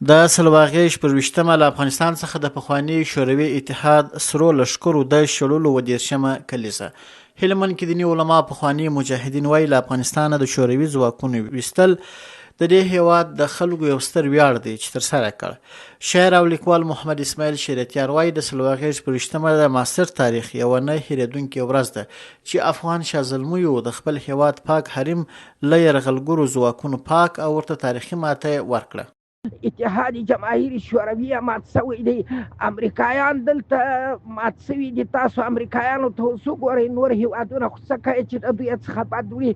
د سلواغیش پر 20مه له افغانستان څخه د پخواني شوروي اتحاد سرو لښکرو د شړلو 30مه کلیزه. هلمند کې دیني علما پخواني مجاهدین وایي له افغانستانه د شوروي ځواکونو ویستل د دې هیواد د خلکو یو ستر ویاړ دی چې ترسره کړ. شاعر او لیکوال محمد اسماعیل شریعتیار وایي د سلواغیش پر 20مه د معاصر تاریخ یوه نه هېرېدونکې ورځ ده چې افغان شازلمیو د خپل هیواد پاک حریم له یرغلګرو ځواکونو پاک او ورته تاریخي ماته ورکړه. اتحاد جماهیر شوروي مات شوی دی، امریکایان دلته مات شوي دي. تاسو امریکایانو ته اوس وګورئ، نور هیوادونه خو څه کوي چې د دوی څخه بد وي.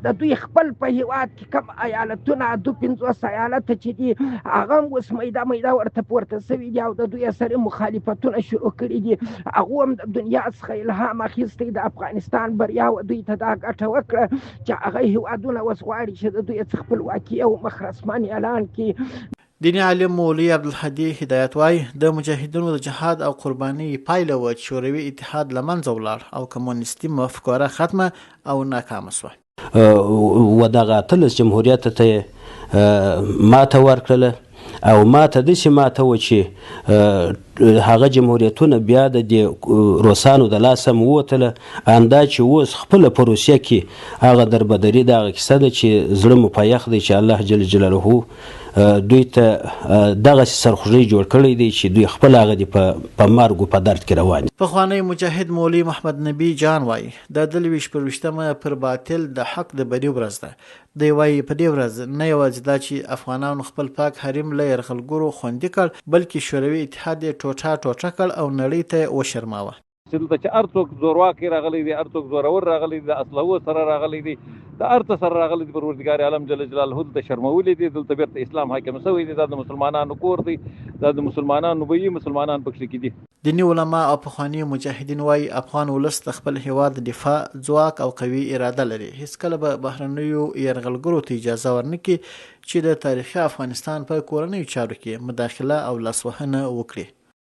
د دوی خپل په هیواد کې کوم ایالتونه 52 ایالته چې دي هغه هم اوس میده ورته پورته شوي دي او د دوی سره مخالفتونه شروع کړي دي. هغو هم د دنیا څخه الهام اخیستی د افغانستان بریا دوی ته دا ګټه وکړه چې هغه هیوادونه اوس غواړي چې د دوی څخه خپلواکي او مخ رسماني اعلان کړي. دیني عالم مولوي عبدالهادي هدایت وایي د مجاهدینو د جهاد او قربانۍ پایله وه چې شوروي اتحاد له منځه ولاړ او کمونیستي مفکوره ختمه او ناکامه شوه. و دغه اتلس جمهوریت ته ماته ورکړله او ماته داسې ماته وه چې هغه جمهوریتونه بیا د روسانو د لاسه ووتله. همدا چې اوس خپله په روسیه کې هغه دربدري د هغه کیسه ده چې زړه مو په یخ دی چې الله جل جلاله دوی ته دغسې سرخوږی جوړ کړی دی چې دوی خپل هغه دي په مرګ او په درد کې روان دي. پخوانی مجاهد مولوي محمد نبي جان وایي د 20 پر باطل د حق د بري ورځ ده. دی وایي په دې ورځ نه یوازې دا چې افغانانو خپل پاک حریم له یرغلګرو خوندي کړ، بلکې شوروي اتحاد یې ټوټه کړ او نړۍ ته وشرماوه. چې دلته چې هر څوک زورواکي راغلی دی، هر څوک زورور راغلی دی، د اسلحو سره راغلی دی، د هر څه سره راغلی دی، پروردګار عالم جل جلاله دلته شرمولی دی. دلته بیرته اسلام حاکم شوی دی. دا د مسلمانانو کور دی، دا د مسلمانانو به وي، مسلمانان پکښې کې دي. دیني علما او پخواني مجاهدین وایي افغان ولس د خپل هیواد دفاع ځواک او قوي اراده لري. هیڅکله به بهرنیو یرغلګرو ته اجازه ورنکړي چې د تاریخي افغانستان په کورنیو چارو کې مداخله او لاسوهنه وکړي.